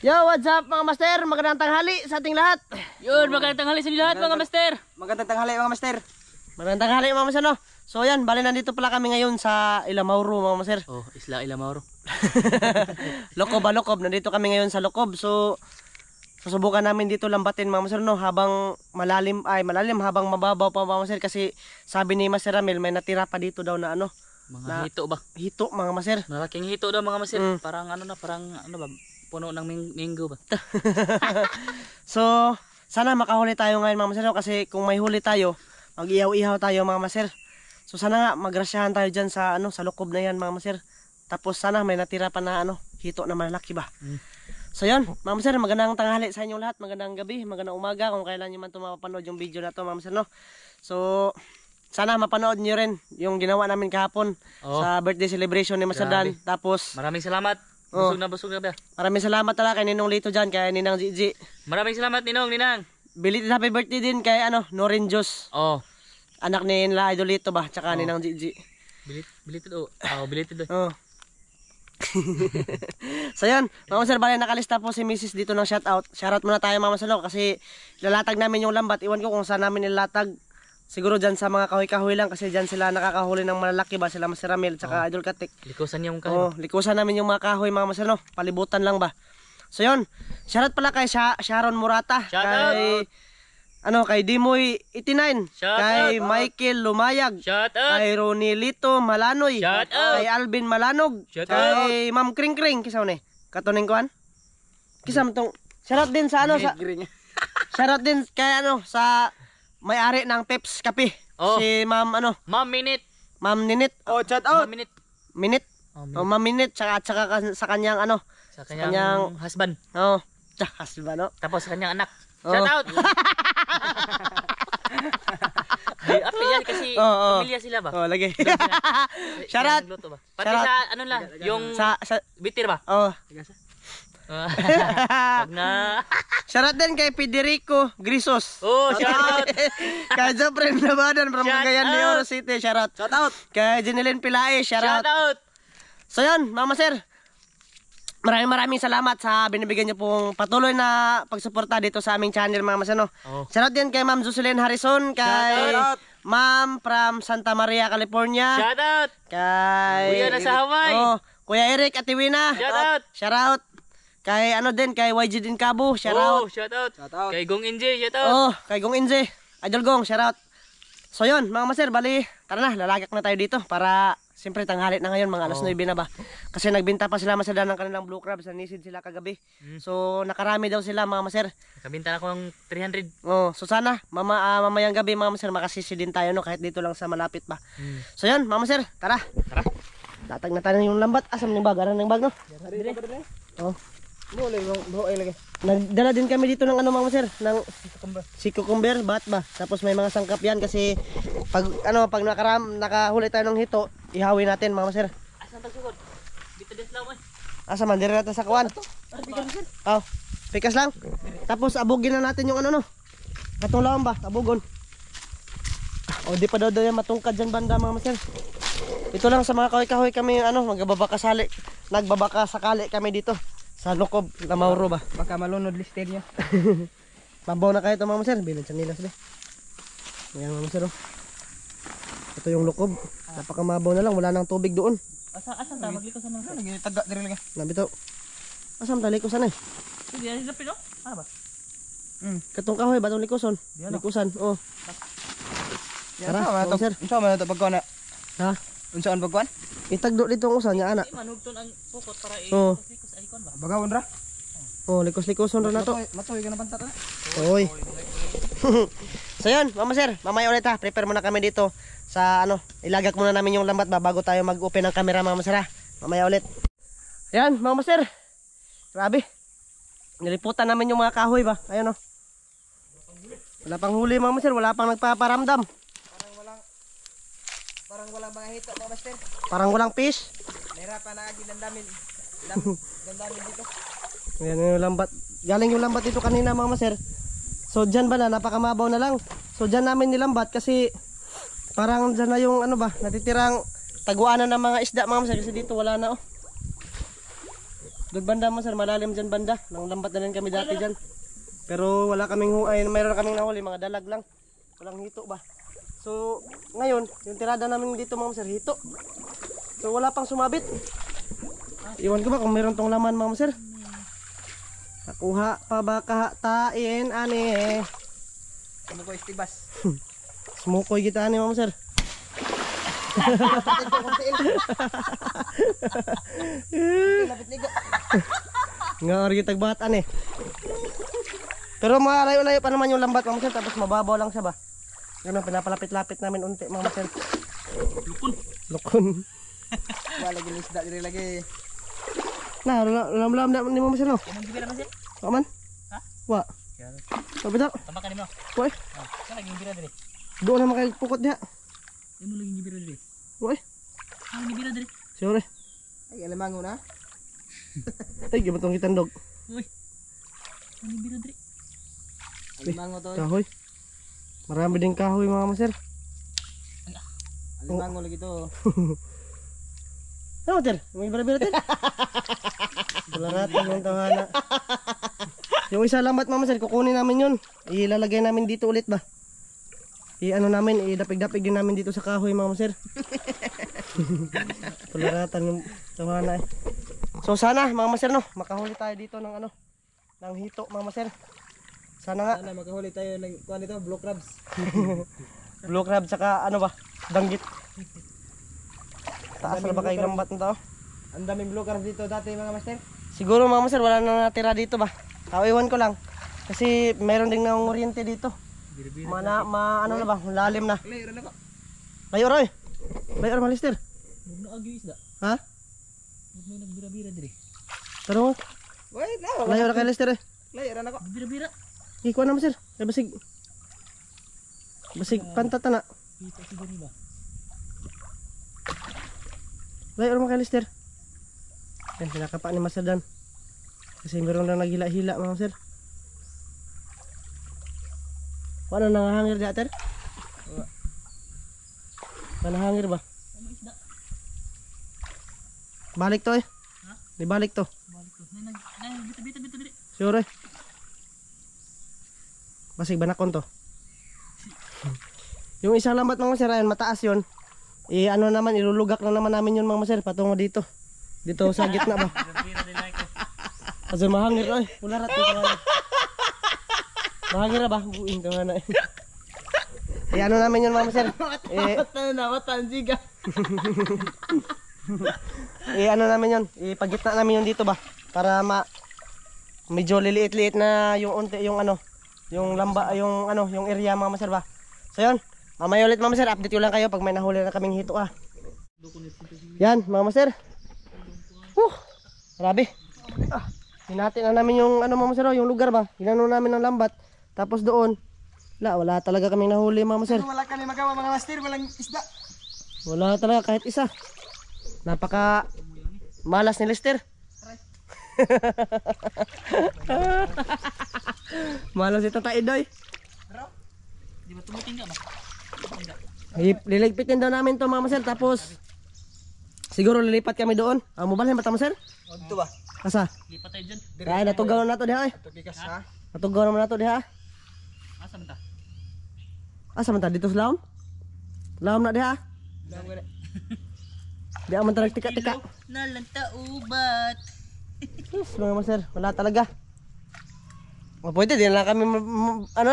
Yo, what's up mga master? Magandang tanghali sa ating lahat. Yun, magandang tanghali sa inyo lahat mga master. Magandang tanghali mga master. Magandang tanghali mga master, no? So yan, bali nandito pala kami ngayon sa Ilamauro mga master. Oh, Isla Ilamauro. Lokob, nandito kami ngayon sa Lokob. So susubukan namin dito lambatin mga master, no? Habang malalim, habang mababaw pa mga master. Kasi sabi ni Master Ramil, may natira pa dito daw na ano, Mga hito ba? hito mga master. Malaking hito daw mga master. Parang ano ba? Puno ng minggo ba? So sana makahuli tayo ngayon mga master, no? Kasi kung may huli tayo, mag-ihaw-ihaw tayo mga master. So sana nga magrasyahan tayo dyan sa ano, sa Lokob na yan mga master. Tapos sana may natira pa na ano, hito na malaki ba. So yun, mga master, magandang tanghali sa inyong lahat, magandang gabi, magandang umaga kung kailan nyo man ito mapapanood yung video na to mga master, no? So sana mapanood nyo rin yung ginawa namin kahapon sa birthday celebration ni Master Dan. Tapos maraming salamat. Busog na ba? maraming salamat talaga kay Ninong Lito dyan, kay Ninang Gigi. Maraming salamat Ninang. Belated happy birthday din kay ano, Norin Diyos. Oh, Anak ni Nila Idolito ba, tsaka Ninang Gigi. belated belated. Oh. So yun, mga master, bali nakalista po si Mrs. dito ng shoutout. Shoutout muna tayo mga master, kasi lalatag namin yung lambat. Iwan ko kung saan namin nilatag. Siguro dyan sa mga kahoy-kahoy lang, kasi dyan sila nakakahuli ng malalaki ba, sila Master Ramil tsaka Idol Katik. Likusan yung kahoy. Likusan namin yung mga kahoy mga master, no? Palibutan lang ba. So yun, shoutout pala kay Sharon Murata, Shoutout! kay Dimoy 89, Shoutout! kay Michael Lumayag, Shout out. kay Ronilito Malanoy, Shoutout! kay Alvin Malanog, Shoutout! kay Ma'am Kring Kring, kisaw ni katuning kuan. Kisam tong shoutout din sa ano sa shoutout din kay ano sa may-ari ng Peps Kape. Si Ma'am ano, Ma'am Minute. Ma'am Ninit. Oh, shout out. Ma'am Minute. Minute. Ma'am Minute tsaka sa kanyang ano, Sa kanyang husband. tsaka ba no? Tapos sa kanyang anak. Shout out. Api yan kasi pamilya sila ba? Lagi. Shoutout. Pati sa ano lang, yung sa bitir ba? Wag na. Shoutout din kay Federico Grisos. Shout out. Kay Jopren Labadan from Shout Cagayan de out. Oro City. Shoutout. Kay Jeneline Pilae. Shout Shoutout. out. So yun, Mama Sir, maraming salamat sa binibigyan niyo pong patuloy na pagsuporta dito sa aming channel mga Master, no? Shoutout din kay Ma'am Jocelyn Harrison, kay Ma'am from Santa Maria, California. Shout out. Kay Kuya na sa Hawaii. Kuya Eric Atiwina. Shout out. Kay ano din, kay YG din Cabo. Shoutout. Shout out. Kay Gong Inje, shout out. Kay Gong Inje. Idol Gong, shoutout. So yun, mga master, bali, tara na, lalagak na tayo dito para siyempre tanghalit na ngayon, mga alas 9 na ba. Kasi nagbinta pa sila Master Dan ng kanilang blue crab, sa nisid sila kagabi. So nakarami daw sila mga master. Nakabinta na ko ng 300. So sana mamayang gabi mga master makasisi din tayo, no, kahit dito lang sa malapit pa. So yun, mga master, tara. Datag na tayo yung lambat. Asam yung bag? Aran ng bag, no? Nagdala din kami dito ng ano mga master, ng si cucumber, bat ba? Tapos may mga sangkap yan kasi pag nakahuli tayo ng hito, ihawin natin mga master. Asan tagsugod? Dito din lang. Asa man dire natin sa kuan? Pikas lang. Tapos abugin na natin yung ano, no. Katulawan ba? Abugon. Di pa daw yan matungkad dyan banda mga master. Ito lang sa mga kahoy-kahoy kami ano, nagbabaka sakali kami dito sa Lokob, Lamauro ba? Baka malunod lister niya. Mabaw na kayo ito mga master, bilan siya nila sila. Ayan mga master, ito yung Lokob, napakamabaw na lang, wala nang tubig doon. Asan ta maglikosan ng sana? Taga dire lagi. Nabito. Asam tali ko sana eh. Hindi yan sa pino? Ba? Katong kahoy, batong likuson. Likusan, Tara, mga master. Unsa man ito pagkuan na? Ha? Unsaan pagkuan? Itagdo dito ang usan niya, ana. Manugton ang pukot para i-likos ay kon ba? Bagawon ra. Likos-likuson rin na to. Matoy ka na pantat na. Oy. So yun, mama sir, mamaya ulit ha. Prepare muna kami dito sa ano, ilagak muna namin yung lambat ba bago tayo mag-open ng camera mga sir ha. Mamaya ulit. Ayan, mama sir. Grabe. Niliputan namin yung mga kahoy ba. Ayan o. Wala pang huli mama sir, wala pang nagpaparamdam. Parang walang mga hito mga master. Parang walang fish. Nahirapan na agad dandamin dito. Ayan yung lambat. Galing yung lambat dito kanina mga master. So dyan ba na, napakamabaw na lang. So dyan namin nilambat kasi parang dyan na yung ano ba, natitirang taguanan ng mga isda mga master. Kasi dito wala na Doon banda mo sir, malalim dyan banda. Nang lambat na rin kami dati dyan. Pero wala kaming mayroon kaming nahuli, mga dalag lang. Walang hito ba. So, ngayon, yung tirada namin dito mga sir, hito. So, wala pang sumabit. Iwan ko ba kung mayroon tong laman mga sir. Nakuha pa ba kahatain, ani? Ano ko istibas? Sumukoy kita, ani mga sir. Lapit nigo. Nga ori tagbat, ani. Pero malayo-layo pa naman yung lambat mga sir, tapos mababaw lang siya ba. Ganun, pinapalapit-lapit namin unti mga sir. Lukon. Wala lagi isda dire lagi. Nah, lam ni mo sir no. Anong gibira man sir? Aman? Ha? Wa. Sabi daw. Tama ka nimo. Woy, Oh, saan laging gibira dire? doon na makapukot diha. Imo laging gibira dire. Woy, Ang gibira dire. sure. Ay alamango na. Ay, gibatong kitandog. Uy. Ang gibira dire. Alimango to. Kahoy. Marami ding kahoy mga sir. Alimango lagi to. Ano sir? May bira-bira sir. Wala natin yung tawana. Yung isa lambat mama sir, kukunin namin yun. Ilalagay namin dito ulit ba? I-ano namin, idapig-dapig din namin dito sa kahoy mama sir. Pularatan yung tawana eh. So sana mga sir no, makahuli tayo dito ng ano, ng hito mga sir. Sana nga. Sana makahuli tayo ng kuan dito, blue crabs. Blue crab saka ano ba? Danggit. Taas na ba kayong lambat na to? Ang daming blue crabs dito dati mga master. Siguro mga sir, wala na natira dito ba? Iwan ko lang. Kasi mayroon ding nangunguryente dito. Ano na ba? Lalim na. Layo na ko. Layo roy. Layo roy malister. Huwag na agyo isda. Ha? Huwag na nagbira-bira dire. Pero Wait, layo na kay lister eh. layo na ko. Bira-bira. Ikuha na mo sir. Ay basig. Basig pantata na. Kita siguro ba? Layo naman kay lister. Yan, pinakapa ni Masadan. Kasi meron lang naghila-hila mga sir. Wala nangahangir di ater? Wala hangir ba? Ano isda? Balik to eh. Ha? Di balik to. Balik ko. Bita dire. Sure eh. Basig banakon to. Yung isang lambat mga sir, ayun, mataas yun. Ano naman, ilulugak na naman namin yun mga sir, patungo dito. Dito sa gitna ba? Bira din like. Kasi mahangir oy, ularat dito nga. Mahangir na ba? Buing ka nga na. Ano namin yun mga sir? Nawatan siga. Ano namin yun? Ipagitna namin yun dito ba? Para medyo liliit-liit na yung unti, yung ano, yung lamba, yung ano, yung area mga sir ba? So yun, mamaya ulit mga sir, update ko lang kayo pag may nahuli na kaming hito ah. Yan mga sir. Grabe. Hinati na namin yung ano mga sir, yung lugar ba? Hinano namin ng lambat. Tapos doon, wala talaga kaming nahuli mga sir. Wala ka ni magawa mga master, walang isda. Wala talaga kahit isa. Napaka malas ni Lester. Malas ito tayo doy. Di ba tumuting ka ba? Liligpitin daw namin to mga sir. Tapos siguro lilipat kami doon. Mabalhin ba tamo sir? Ito ba? Asa? Lipat tayo dyan. Ay, natugaw na to diha eh. Ito bigas ha. Natugaw naman na to diha. Asa man ta? Asa man ta dito sa laom? Laom na diha. Di aman ta nagtika-tika. Nalanta ubat. Yes, mga sir, wala talaga. Pwede din lang kami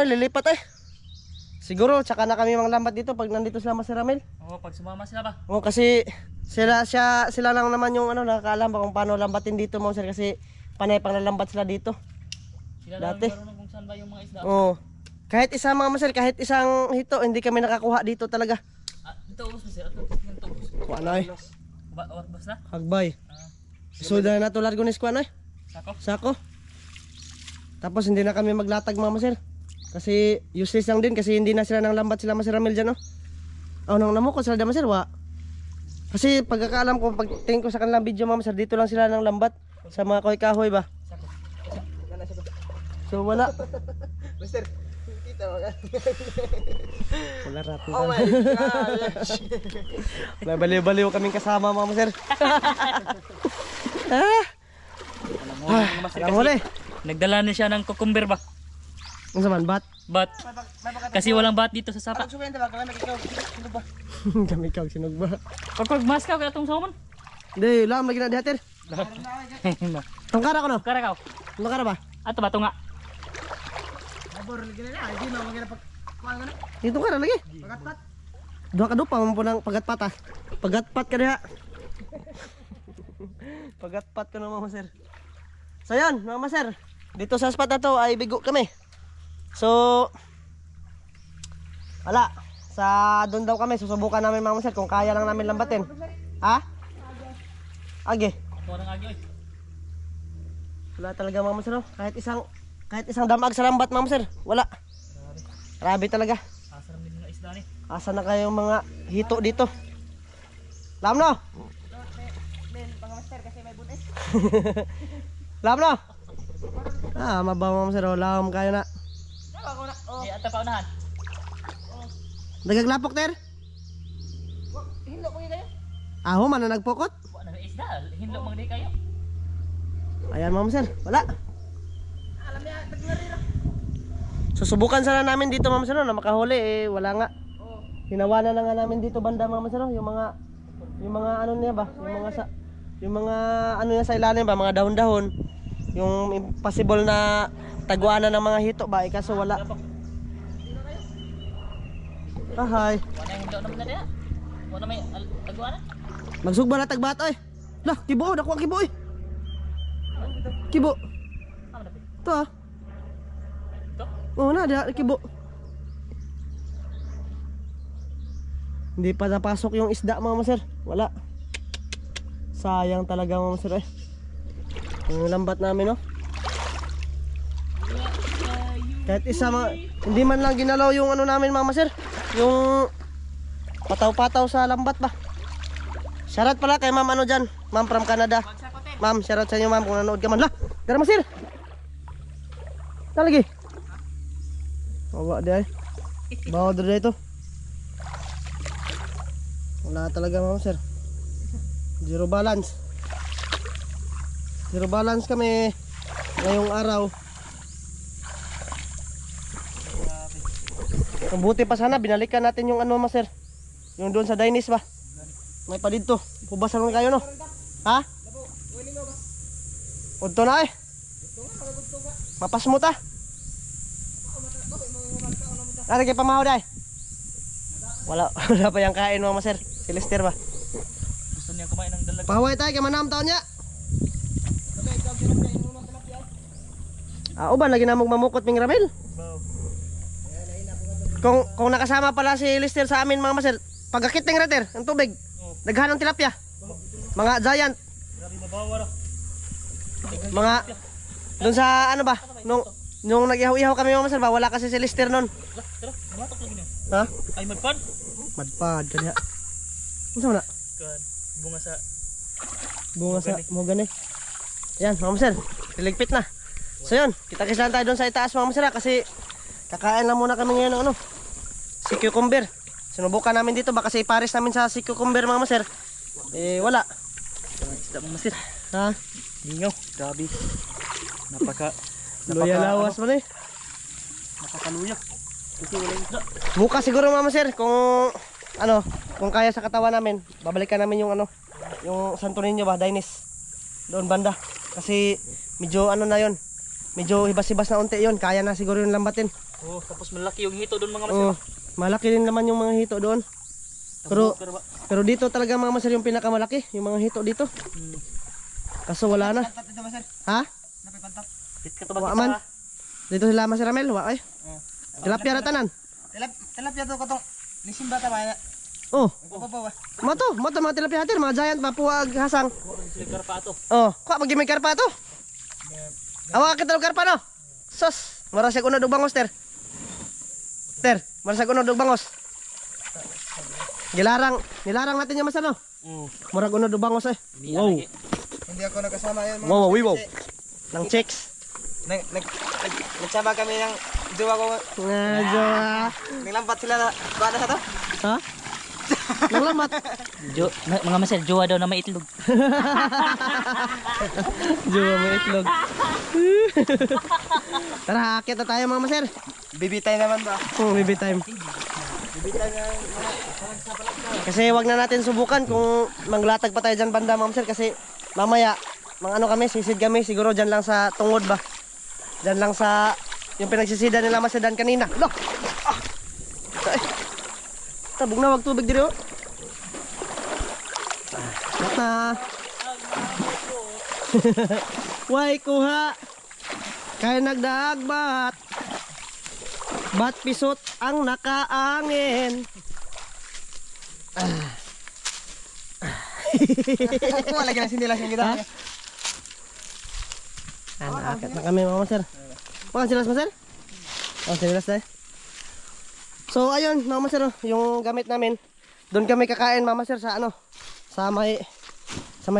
lilipat eh. Siguro tsaka na kami mga lambat dito pag nandito sila Sir Ramel. Oo, pag sumama sila ba? Oo, kasi sila lang naman yung nakakaalam ba kung paano lambatin dito mga sir, kasi panay pang lalambat sila dito. Sila lang Dati. marunong kung saan ba yung mga isda. Oo. Kahit isa mga sir, kahit isang hito, hindi kami nakakuha dito talaga. Ito ubos mo sir. Ito ubos. Kuha na eh. Ubos na? Hagbay. So dahil na to largo ni kuha na eh. Sako? Sako. Tapos hindi na kami maglatag mga sir. Kasi useless lang din kasi hindi na sila nang lambat sila Sir Ramel dyan, no? Nang namo ko sila dyan sir, wa. Kasi pagkakaalam ko, pagtingin ko sa kanilang video mga sir, dito lang sila nang lambat sa mga kahoy-kahoy ba. So wala. Master, kita mo ka. Wala rato. Oh my gosh. Wala baliw-baliw kaming kasama mga sir. Mga master, Ang huli. nagdala na siya ng cucumber ba? Ang saman, bat. Bat. Kasi walang bat dito sa sapa. Sumayin ba? Kami ikaw. Sino ba? Kami kag sinog ba? Pag mas ka katong salmon. Hindi, lam lagi na dihatir. Tungkara ko no? Kara ka. Tungkara ba? Ato ba tunga? Abor lagi na. Hindi na magana pag kuan na. Dito ka na lagi. Pagatpat. Duha ka dupa mo po ng pagatpat ah. Pagatpat ka diha. Pagatpat ka na mga sir. So yan mga sir. Dito sa spot na to ay bigo kami. So wala. Sa doon daw kami susubukan namin mga sir kung kaya lang namin lambatin. Ha? Age. Ato nang agi oy. Wala talaga mga sir. Kahit isang damag sa lambat mga sir. Wala. Grabe talaga. Asaram din mga isda ni. Asa na kayong mga hito dito? Lam no? Ben, pang master kasi may butis. Lam no? Ah, mabaw mga sir. Lam kayo na. Dawa ko na. Oh. Di ata pa unahan. Nagaglapok ter? Hindo ko yun kayo. Aho man na nagpokot. Wa na isda. Hinlo mang di kayo. Ayan mga sir. Wala. Alam niya, tagnarira. Susubukan sana namin dito mga sir na makahuli eh wala nga. Oh. Hinawanan na nga namin dito banda mga sir yung mga ano niya ba? Yung mga ano niya sa ilalim ba, mga dahon-dahon. Yung impossible na taguanan ng mga hito ba, kaso wala. Hi. Wa na hinlo naman na diha. Wa na may taguanan. Magsugba na tagbato eh. Lah, kibo, dako ang kibo eh. Kibo. Amo na. To ah. Ito. Oh, na dia kibo. Hindi pa napasok yung isda mga sir. Wala. Sayang talaga mga sir eh. Yung lambat namin no. Kahit isa hindi man lang ginalaw yung ano namin mga sir. Yung pataw-pataw sa lambat ba. Shoutout pala kay ma'am ano dyan. Ma'am from Canada. Ma'am, shoutout sa inyo ma'am kung nanood ka man. Lah, gara masir. Talagi. Bawa dia. Bawa dia itu. Wala talaga mga sir. Zero balance. Zero balance kami ngayong araw. Ang buti pa sana binalikan natin yung ano mga sir. Yung doon sa Dainis ba? May pa dito. Pubasan mo kayo no? Ha? Udto na eh. Mapas mo ta. Ano kay pamahaw dai? Wala pa yang kain mga sir. Si Lester ba? Gusto niya kumain ng dalag. Pahaway tayo kay manam taon niya. Uban lagi namog mamukot ming Ramel. Kung nakasama pala si Lester sa amin mga sir, pagakit ng rater, ang tubig. Daghan ng tilapia. Mga giant. Grabe mabawa ra. Mga doon sa ano ba? Nung nag-ihaw-ihaw kami mga sir ba, wala kasi si Lester noon. Tara, matok lagi niyo. Ha? Ay magpad. Madpad kanya. Unsa man na? Kan bunga sa Bunga sa mo gani. Yan, mga sir. Liligpit na. So yun, kita-kits lang tayo doon sa itaas mga sir kasi kakain lang muna kami ngayon ng ano. Si cucumber. Sinubukan namin dito baka kasi ipares namin sa si cucumber mga sir. Eh wala. isda mo masir. Ha? Ningaw, grabe. Luya lawas mo eh. Napakaluya. Kasi wala isda. Bukas siguro mga sir kung ano, kung kaya sa katawan namin, babalikan namin yung ano, yung Santo Niño ba, Dainis. Doon banda. Kasi medyo ano na yon. Medyo hibas-hibas na unti yon. Kaya na siguro yung lambatin. Oh, tapos malaki yung hito doon mga masir. Oh, malaki din naman yung mga hito doon. Pero dito talaga mga masir yung pinakamalaki, yung mga hito dito. Kaso wala na. Ha? Pit ka to ba? Wa man. Dito sila Mas Ramel, wa ay. Tilapia ra tanan. Tilapia to katong nisimba ta ba? Oh, Ba. mato mga tilapia hatir, mga giant ba puwag hasang. Siligar pa to. Oh, kwa pag may karpa to. Awa kita og karpa no. Sos, mara siya kuno og bangos ter. Mara siya kuno og bangos. Nilarang natin yung masa no. Mura kuno og bangos eh. Wow. Hindi ako nakasama yan. Wow. Nang chicks. Nagsama kami ng jowa ko. Nga jowa. Nilampat sila na bada sa to. Ha? Nanglamat. Mga master, jowa daw na may itlog. Jowa may itlog. Tara, akit na tayo mga maser. Bibitay naman ba? Baby time. Kasi wag na natin subukan kung manglatag pa tayo dyan banda mga maser. Kasi mamaya, ano kami, sisid kami. Siguro dyan lang sa tungod ba. Dyan lang sa yung pinagsisidan nila masedan kanina. Loh! Tabog na, wag tubig dito. Na. Way kuha. Kaya nagdaag bat. Bat pisot ang nakaangin. Wala ka na sinilas yung kita. Akit na kami mga maser. Mga silas maser? Silas tayo. So ayun mga maser, yung gamit namin. Doon kami kakain mga maser sa ano, sa may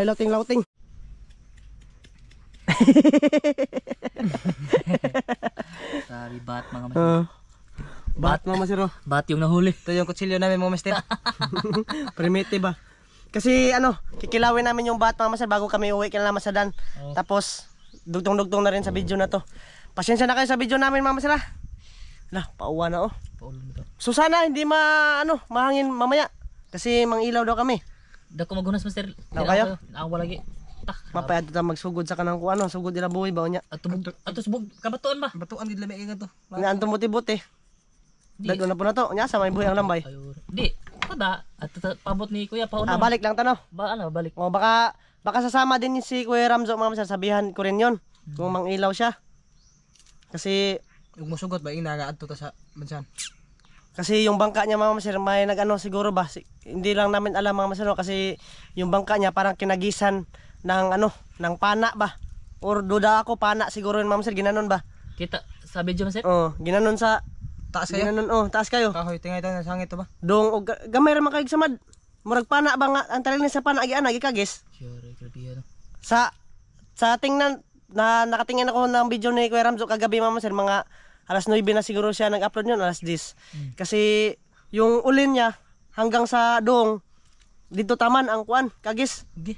lauting-lauting. Sabi bat mga master. Bat mga maser. Bat yung nahuli. Ito yung kutsilyo namin mga master. Primitive ba? Kasi ano, kikilawin namin yung bat mga maser bago kami uwi kila Masadan. Tapos dugtong-dugtong na rin sa video na to. Pasensya na kayo sa video namin mga maser. Lah, pauwa na oh. Paulan mo to. So sana hindi mahangin mamaya. Kasi mangilaw daw kami. Dako magunas master. Daw kayo? Awa lagi. Mapayad ta magsugod sa kanang kuan, sugod nila buhay ba nya. Ato subog kabatuan ba? Batuan gid lamay nga to. Nga anto buti-buti. Dagdo na po na to. Nya sa may buhay ang lambay. Ayun. Di. Kada at pabot ni Kuya pauna. Balik lang tanaw. Ba ano, balik. O baka sasama din si Kuya Ramzo mga masasabihan ko rin 'yon. Kung mangilaw siya. Kasi Yung musugot ba ina nga adto ta sa bansan. kasi yung bangka niya mga maser may nagano siguro ba hindi lang namin alam mga maser kasi yung bangka niya parang kinagisan ng ng pana ba or duda ako pana siguro yun mga maser ginanon ba Kita sa video master. ginanon sa Taas kayo? ginanon taas kayo Kahoy tingay to na sangit to ba? dong og gamay ra man kay samad murag pana ba nga ang taling sa pana agi ana gikagis Sure, grabe ano. sa tingnan na nakatingin ako ng video ni Kuya Ramzo kagabi mga maser mga alas 9 na siguro siya nag-upload yun, alas 10. Kasi yung ulin niya hanggang sa dong dito taman ang kuan, kagis. Gi.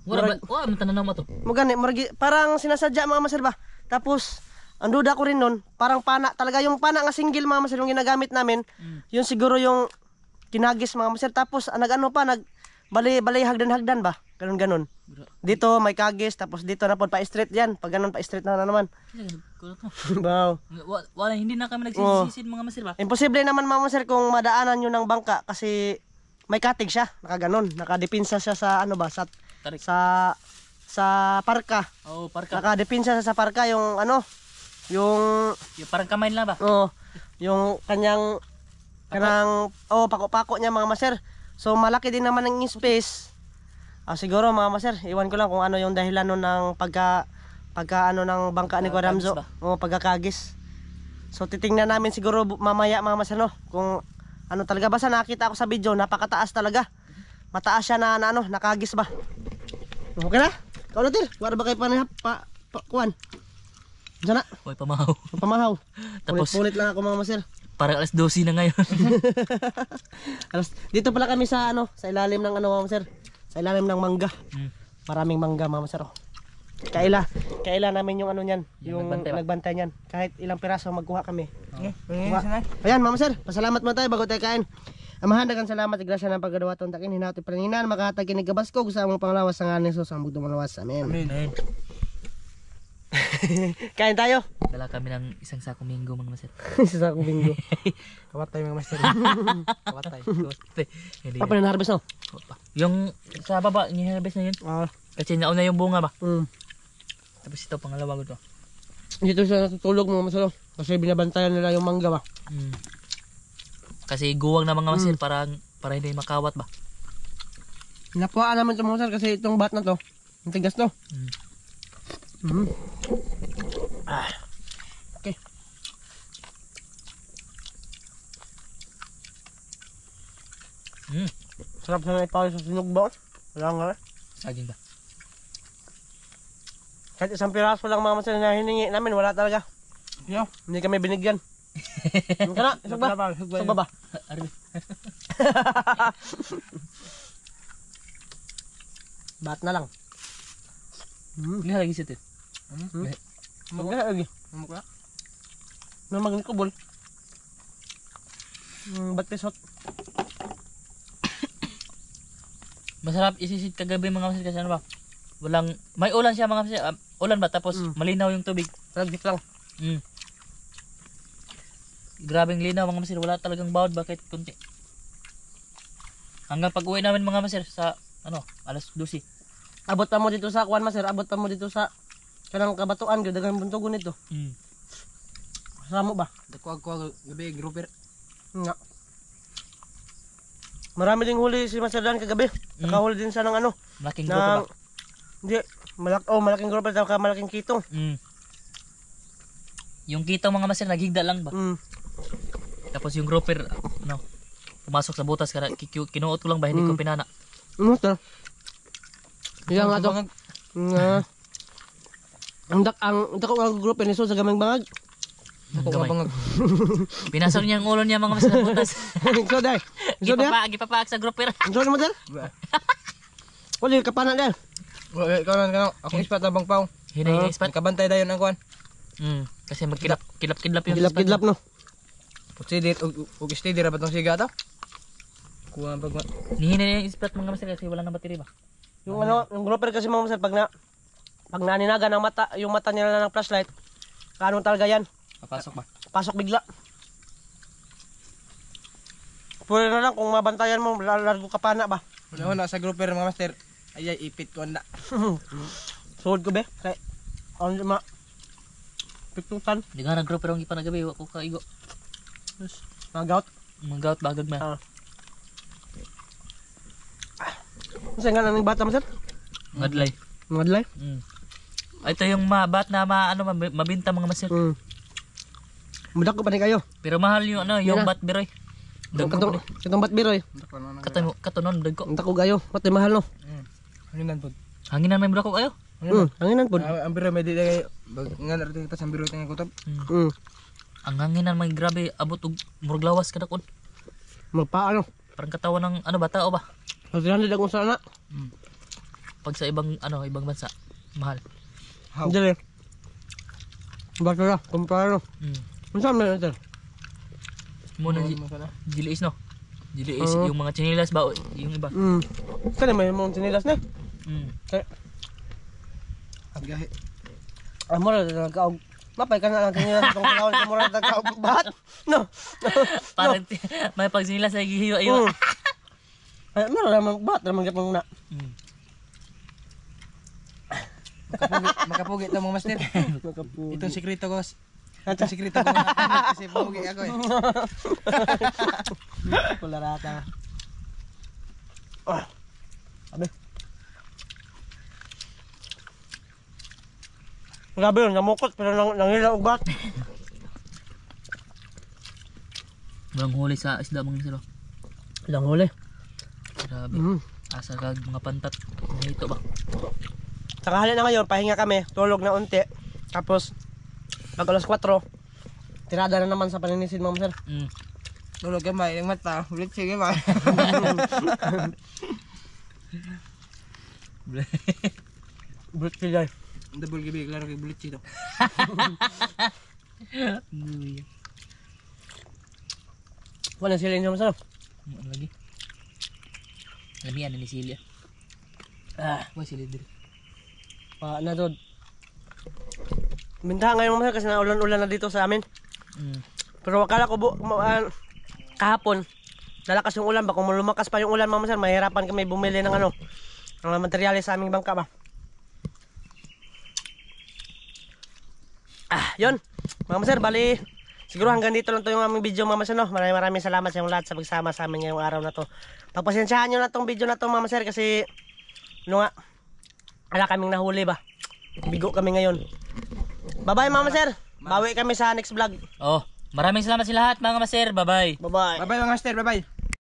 Wala ba? Man tanan mo to. Mugani, parang sinasadya mga maser ba. Tapos ang duda ko rin nun, parang pana, talaga yung pana nga single mga maser yung ginagamit namin. Yun siguro yung kinagis mga maser. Tapos nag-ano pa, bali hagdan-hagdan ba? Ganun. Dito may kagis, tapos dito na po pa straight yan. Pag ganun pa straight na naman. Kulot mo. Wow. Wala hindi na kami nagsisisid mga master ba? Imposible naman mga maser kung madaanan nyo ng bangka kasi may katig siya, nakaganon, nakadepinsa siya sa ano ba, sa Tarik. sa parka. Oh, parka. Nakadepinsa siya sa parka yung yung Parang kamay lang ba? yung kanang pako-pako niya mga maser. So malaki din naman ang space. Siguro mga maser, iwan ko lang kung ano yung dahilan nun ng pagka ng bangka ni Kuya Ramzo. Pagkakagis. So titingnan namin siguro mamaya mga maser kung ano talaga. Basta nakita ako sa video, napakataas talaga. Mataas siya na nakagis ba. Okay na? Ikaw na tir, wala ba kayo kuwan? Sana? Hoy, pamahaw. Pamahaw. Tapos Pulit lang ako mga maser. parang alas 12 na ngayon. Dito pala kami sa sa ilalim ng mga maser. Sa ilalim ng mangga. Maraming mangga mga maser. Kaila namin yung niyan, yung nagbantay niyan. Kahit ilang piraso magkuha kami. Ayan mga maser, pasalamat mo tayo bago tayo kain. Amahan dagang salamat grasya ng paggawa ton takin hinaut paninan makatag kinig gabasko sa among panglawas sa ngalan ni Jesus ang bugtong malawas. Amen. Amen. Kain tayo. Dala kami ng isang sakong minggo mga master. Isa akong bingo. Kawat tayo mga master. Kawat tayo. Apa na harvest no? Yung sa baba, yung harvest na yun. Kasi nauna yung bunga ba? Tapos ito pangalawa ko to. Dito sa natutulog mga masalo. Kasi binabantayan nila yung mangga ba? Kasi guwang na mga master para hindi makawat ba? Napuaan naman ito mga masal kasi itong bat na to. Ang tigas to. Okay. Sarap na ipawi sa sinog ba? Wala nga eh. Saging ba? Kahit isang piraso lang mga masal na hiningi namin, wala talaga. Hindi kami binigyan. Ano ka na? Isog ba? Isog ba ba? Bat na lang. Hindi lagi siya ito. Magkaya lagi. Mamukha. Namagin ko bol. Bat pisot. Masarap isisid kagabi mga master kasi ano ba? May ulan siya mga master. Ulan ba? Tapos malinaw yung tubig. Nagdip lang. Grabing linaw mga master. Wala talagang bawad. Bakit kunti? Hanggang pag uwi namin mga master sa alas 12. Abot pa mo dito sa kuan master, abot pa mo dito sa kanang kabatuan gyud daghang buntugon nito. Kasama ba? Dako ako gabi grouper. Nga. Marami ding huli si Master Dan kagabi. Nakahuli din siya ng Malaking grupo ba? Hindi, malaking grupo daw ka, malaking kitong. Yung kitong mga master naghigda lang ba? Tapos yung grouper pumasok sa butas kada kinuot ko lang ba hindi ko pinana. Master. Iya nga to. Ang dako ang grupo ni sa gaming bangag. Gamay. Pinasok niya ang ulo niya mga master sa butas. So dai. So dai. Gipapaak sa grouper. So mo dal. Wala ka pana dal. Wala ka lang akong ispat abang paw. Hinay spot. Kabantay dayon ang kuan. Kasi magkilap-kidlap yung Gilap-gidlap no. Putsidit og steady ra ba tong siga to? Kuha pag Nihinay yung spot mga master kasi wala nang battery ba? Yung yung grouper kasi mga master pag naninaga ng mata, yung mata nila ng flashlight. Kaano talaga yan? papasok ba? Pasok bigla. Pwede na lang kung mabantayan mo, largo ka pana ba? Wala sa grouper mga master. Ay ipit ko anda. Suod ko be. Kay on ma pitutan, Di nga nag-grouper ang ipanagabi ko kaigo. terus magaut. Magaut bagag na. Kasi nga nang bata master? Ngadlay. Ngadlay? Ito yung bat na mabinta mga master. Mudak ko pa rin kayo. Pero mahal yung yung bat biroy. Katong bat biroy. Katunon dagko. Ang tako gayo. Pati mahal no. Hanginan pod. Hanginan may brako kayo. Hanginan po. Ang biro may di kayo. Nga natin kita sa biro tayong kutob. Ang hanginan may grabe abot og murag lawas kada kon. Magpaano? Parang katawan ng bata o ba? So 300 akong sana. Pag sa ibang bansa, mahal. How? Dili. Basta na, kumpara no. Saan na natin? Muna Giliis no. Giliis yung mga chinilas ba yung iba. Saan may mga sinilas na? Agahe. Mura na nagkaog. Mapay ka na lang sinilas itong kalawal ka mura na nagkaog. Bahat? No. Parang may pag sinilas ay gihiwa-iwa. Ay, mura naman, bahat naman kapag na. Makapugit na mga master. Makapugi. Itong sikreto ko. Itong sikreto ko kasi pugi ako eh. Kularata. Abe. Grabe yun, namukot pero nangilaw og bat. Walang huli sa isda mga silo. Lang huli. Grabe. Asa kag mga pantat. Ito ba? Saka halin na ngayon, pahinga kami, tulog na unti. Tapos, pag alas 4, tirada na naman sa paninisid mga sir. Tulog ka ba? Yung mata. Ulit sige ba? Bulit sila. Double gibi. Klaro kay bulit sito. Wala sila inyo masarap. Ano lagi? Lamian ni Celia. Wala sila dito. Na doon. Bintahan ngayon mga sir kasi naulan-ulan na dito sa amin. Pero akala ko kahapon, lalakas yung ulan ba? Kung lumakas pa yung ulan mga sir, mahirapan kami bumili ng ng materyales sa aming bangka ba. Yun. Mga sir, bali siguro hanggang dito lang to yung aming video mga sir no. Maraming salamat sa inyong lahat sa pagsama sa amin ngayong araw na to. Pagpasensyahan nyo na tong video na to mga sir kasi wala kaming nahuli ba. Bigo kami ngayon. Bye-bye mga sir. Bawi kami sa next vlog. Maraming salamat sa lahat mga master. Bye-bye. Bye-bye. Bye bye mga master. Bye bye.